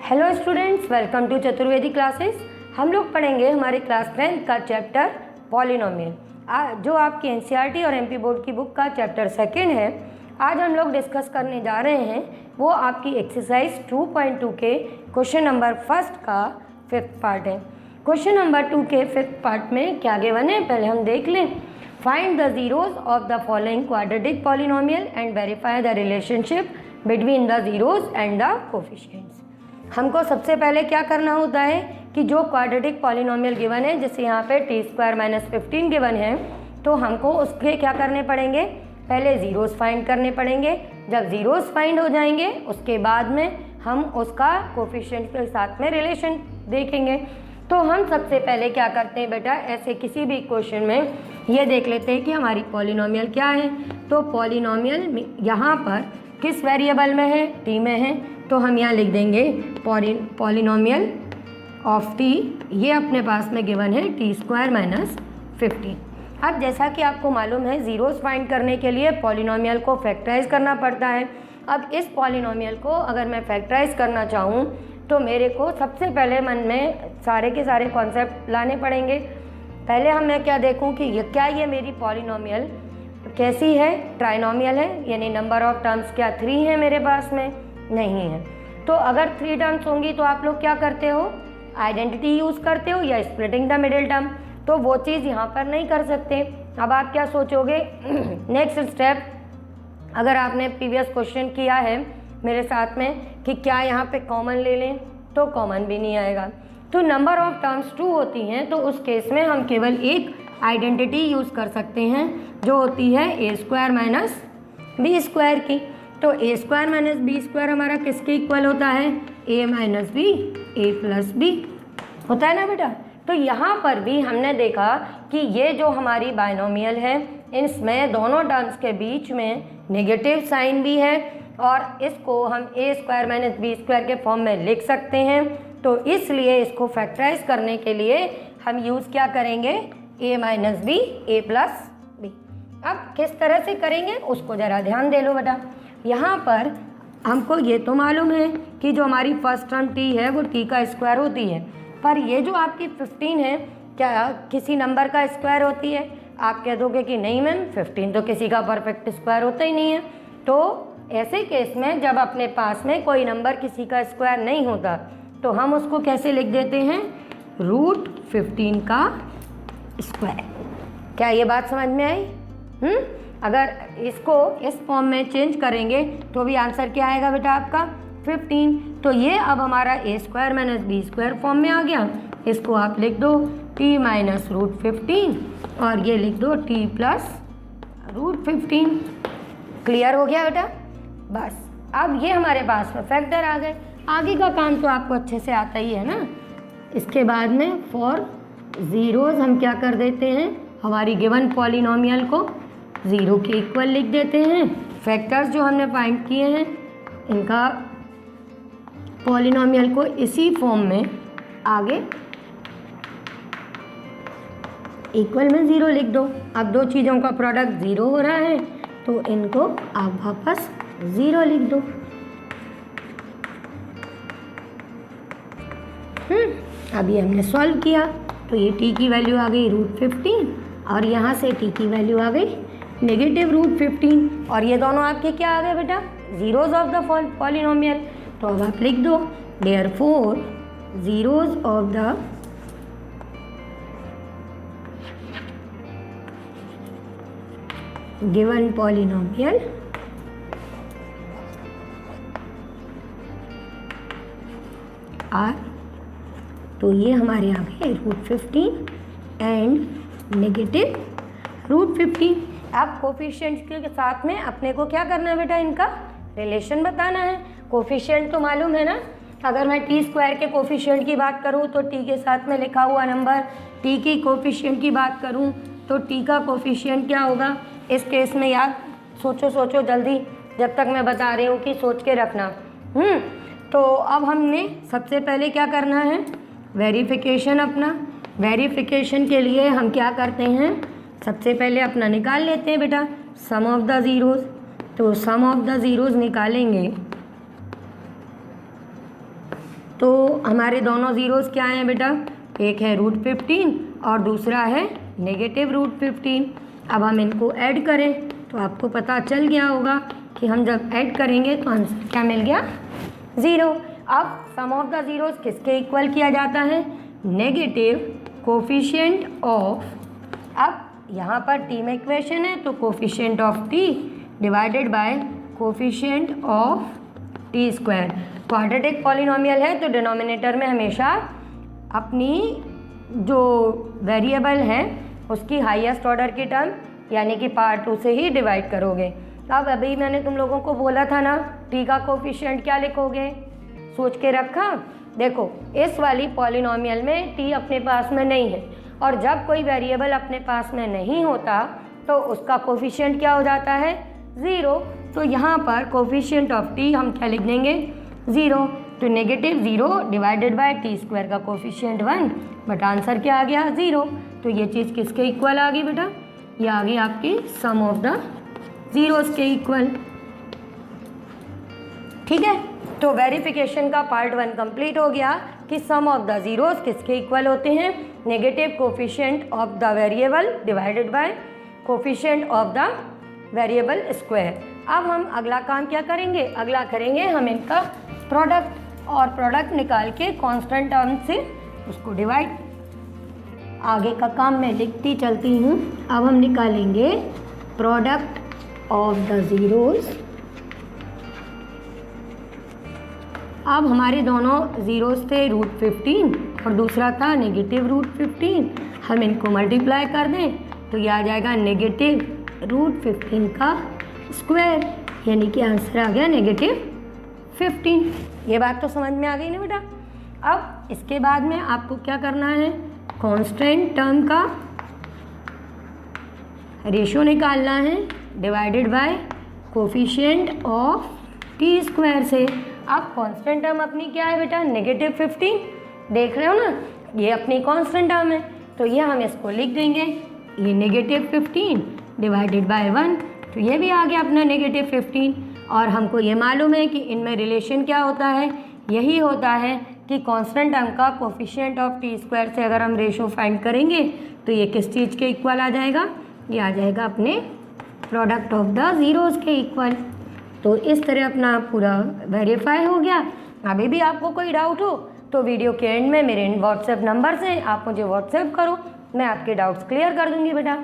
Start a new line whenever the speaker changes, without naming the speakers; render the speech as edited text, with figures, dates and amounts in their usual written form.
Hello students, welcome to Chaturvedi classes. हम लोग पढ़ेंगे हमारे क्लास 10th का चैप्टर पॉलिनोमियल, जो आपकी एनसीईआरटी और एमपी बोर्ड की बुक का चैप्टर 2 है। आज हम लोग डिस्कस करने जा रहे हैं वो आपकी एक्सरसाइज 2.2 के क्वेश्चन नंबर 1 का 5th पार्ट है। क्वेश्चन नंबर 2 के 5th पार्ट में क्या गिवन है पहले हम देख लें। Find the zeros of the following quadratic polynomial and verify the relationship between the zeros and the coefficients. हमको सबसे पहले क्या करना होता है कि जो क्वाड्रेटिक पॉलिनोमियल गिवन है, जैसे यहाँ पे t² - 15 गिवन है, तो हमको उसके क्या करने पड़ेंगे, पहले ज़ीरोज़ फाइंड करने पड़ेंगे। जब ज़ीरोज़ फाइंड हो जाएंगे उसके बाद में हम उसका कोफिशिएंट के साथ में रिलेशन देखेंगे। तो हम सबसे पहले क्या करते हैं बेटा, ऐसे किसी भी क्वेश्चन में ये देख लेते हैं कि हमारी पॉलिनोमियल क्या है। तो पॉलिनोमियल यहाँ पर किस वेरिएबल में है, t में है, तो हम यहाँ लिख देंगे पॉलिनोमियल ऑफ t। ये अपने पास में गिवन है t² - 15। अब जैसा कि आपको मालूम है, ज़ीरोज़ फाइंड करने के लिए पॉलिनोमियल को फैक्टराइज करना पड़ता है। अब इस पॉलिनोमियल को अगर मैं फैक्टराइज करना चाहूँ तो मेरे को सबसे पहले मन में सारे के सारे कॉन्सेप्ट लाने पड़ेंगे। पहले मैं क्या देखूँ कि ये मेरी पॉलिनोमियल कैसी है, ट्राइनोमियल है, यानी नंबर ऑफ टर्म्स क्या 3 है मेरे पास में, नहीं है। तो अगर 3 टर्म्स होंगी तो आप लोग क्या करते हो, आइडेंटिटी यूज़ करते हो या स्प्लिटिंग द मिडिल टर्म। तो वो चीज़ यहाँ पर नहीं कर सकते। अब आप क्या सोचोगे नेक्स्ट स्टेप, अगर आपने प्रीवियस क्वेश्चन किया है मेरे साथ में कि क्या यहाँ पे कॉमन ले लें, तो कॉमन भी नहीं आएगा। तो नंबर ऑफ टर्म्स 2 होती हैं, तो उस केस में हम केवल एक आइडेंटिटी यूज़ कर सकते हैं जो होती है a² - b² की। तो a² - b² हमारा किसके इक्वल होता है, a - b, a+b होता है ना बेटा। तो यहाँ पर भी हमने देखा कि ये जो हमारी बाइनोमियल है, इसमें दोनों टर्म्स के बीच में नेगेटिव साइन भी है और इसको हम a² - b² के फॉर्म में लिख सकते हैं। तो इसलिए इसको फैक्टराइज करने के लिए हम यूज़ क्या करेंगे, a - b, a+b। अब किस तरह से करेंगे उसको ज़रा ध्यान दे लो बेटा। यहाँ पर हमको ये तो मालूम है कि जो हमारी फर्स्ट टर्म t है वो t का स्क्वायर होती है, पर ये जो आपकी 15 है क्या किसी नंबर का स्क्वायर होती है? आप कह दोगे कि नहीं मैम, 15 तो किसी का परफेक्ट स्क्वायर होता ही नहीं है। तो ऐसे केस में जब अपने पास में कोई नंबर किसी का स्क्वायर नहीं होता तो हम उसको कैसे लिख देते हैं, √15 का स्क्वायर। क्या ये बात समझ में आई? अगर इसको इस फॉर्म में चेंज करेंगे तो भी आंसर क्या आएगा बेटा आपका 15। तो ये अब हमारा a² - b² फॉर्म में आ गया। इसको आप लिख दो t - √15 और ये लिख दो t + √15। क्लियर हो गया बेटा? बस अब ये हमारे पास में फैक्टर आ गए। आगे का काम तो आपको अच्छे से आता ही है ना। इसके बाद में फॉर ज़ीरोज़ हम क्या कर देते हैं, हमारी गिवन पॉलिनोमियल को 0 के इक्वल लिख देते हैं। फैक्टर्स जो हमने फाइंड किए हैं इनका पॉलिनोमियल को इसी फॉर्म में आगे इक्वल में 0 लिख दो। अब दो चीज़ों का प्रोडक्ट 0 हो रहा है तो इनको आप वापस 0 लिख दो। अब ये हमने सॉल्व किया तो ये t की वैल्यू आ गई √15 और यहाँ से t की वैल्यू आ गई -√15 और ये दोनों आपके क्या आ गए बेटा, ज़ीरोज़ ऑफ द पॉलिनोमियल। तो अब आप लिख दो therefore zeros of the given polynomial are. तो ये हमारे आ गए √15 एंड -√15। अब कोफिशिएंट्स के साथ में अपने को क्या करना है बेटा, इनका रिलेशन बताना है। कोफिशिएंट तो मालूम है ना, अगर मैं t² के कोफिशिएंट की बात करूँ तो t के साथ में लिखा हुआ नंबर, t की कोफिशिएंट की बात करूँ तो t का कोफिशिएंट क्या होगा। इस केस में याद सोचो जल्दी, जब तक मैं बता रही हूँ कि सोच के रखना। तो अब हमने सबसे पहले क्या करना है, वेरिफिकेशन। अपना वेरिफिकेशन के लिए हम क्या करते हैं, सबसे पहले अपना निकाल लेते हैं बेटा सम ऑफ द ज़ीरोज़। तो सम ऑफ द ज़ीरोज़ निकालेंगे तो हमारे दोनों ज़ीरोज़ क्या हैं बेटा, एक है √15 और दूसरा है -√15। अब हम इनको ऐड करें तो आपको पता चल गया होगा कि हम जब ऐड करेंगे तो आंसर क्या मिल गया, 0। अब सम ऑफ द ज़ीरोज़ किसके इक्वल किया जाता है, नेगेटिव कोफिशिएंट ऑफ, अब यहाँ पर टी में इक्वेशन है तो coefficient of T divided by coefficient of T square. Quadratic polynomial है तो डिनोमिनेटर में हमेशा अपनी जो वेरिएबल है उसकी हाईएस्ट ऑर्डर की टर्म यानी कि पार्ट 2 से ही डिवाइड करोगे। अब अभी मैंने तुम लोगों को बोला था ना टी का कोफिशिएंट क्या लिखोगे, सोच के रखा। देखो इस वाली पॉलिनोमियल में टी अपने पास में नहीं है और जब कोई वेरिएबल अपने पास में नहीं होता तो उसका कोफिशिएंट क्या हो जाता है, 0। तो यहाँ पर कोफिशिएंट ऑफ टी हम क्या लिख देंगे, 0। तो -0 डिवाइडेड बाय टी स्क्वायर का कोफिशिएंट 1, बट आंसर क्या आ गया, 0। तो ये चीज़ किसके इक्वल आ गई बेटा, ये आ गई आपकी सम ऑफ द ज़ीरोज़ के इक्वल। ठीक है, तो वेरिफिकेशन का पार्ट 1 कंप्लीट हो गया कि सम ऑफ द ज़ीरोज़ किसके इक्वल होते हैं, negative coefficient of the variable divided by coefficient of the variable square. अब हम अगला काम क्या करेंगे, अगला करेंगे हम इनका प्रोडक्ट, और प्रोडक्ट निकाल के कांस्टेंट टर्म से उसको डिवाइड। आगे का काम मैं लिखती चलती हूँ। अब हम निकालेंगे प्रोडक्ट ऑफ द ज़ीरोज़। अब हमारे दोनों ज़ीरोज़ थे √15 और दूसरा था -√15। हम इनको मल्टीप्लाई कर दें तो ये आ जाएगा -√15 का स्क्वायर, यानी कि आंसर आ गया -15। ये बात तो समझ में आ गई ना बेटा। अब इसके बाद में आपको क्या करना है, कांस्टेंट टर्म का रेशियो निकालना है divided by coefficient of T square से। अब कांस्टेंट टर्म अपनी क्या है बेटा, -15। देख रहे हो ना, ये अपनी कांस्टेंट टर्म है तो ये हम इसको लिख देंगे, ये -15 डिवाइडेड बाय 1, तो ये भी आ गया अपना -15। और हमको ये मालूम है कि इनमें रिलेशन क्या होता है, यही होता है कि कांस्टेंट टर्म का कोफिशिएंट ऑफ टी स्क्वायर से अगर हम रेशो फाइंड करेंगे तो ये किस चीज़ के इक्वल आ जाएगा, ये आ जाएगा अपने प्रोडक्ट ऑफ द ज़ीरोज़ के इक्वल। तो इस तरह अपना पूरा वेरीफाई हो गया। अभी भी आपको कोई डाउट हो तो वीडियो के एंड में मेरे व्हाट्सएप नंबर से आप मुझे व्हाट्सएप करो, मैं आपके डाउट्स क्लियर कर दूँगी बेटा।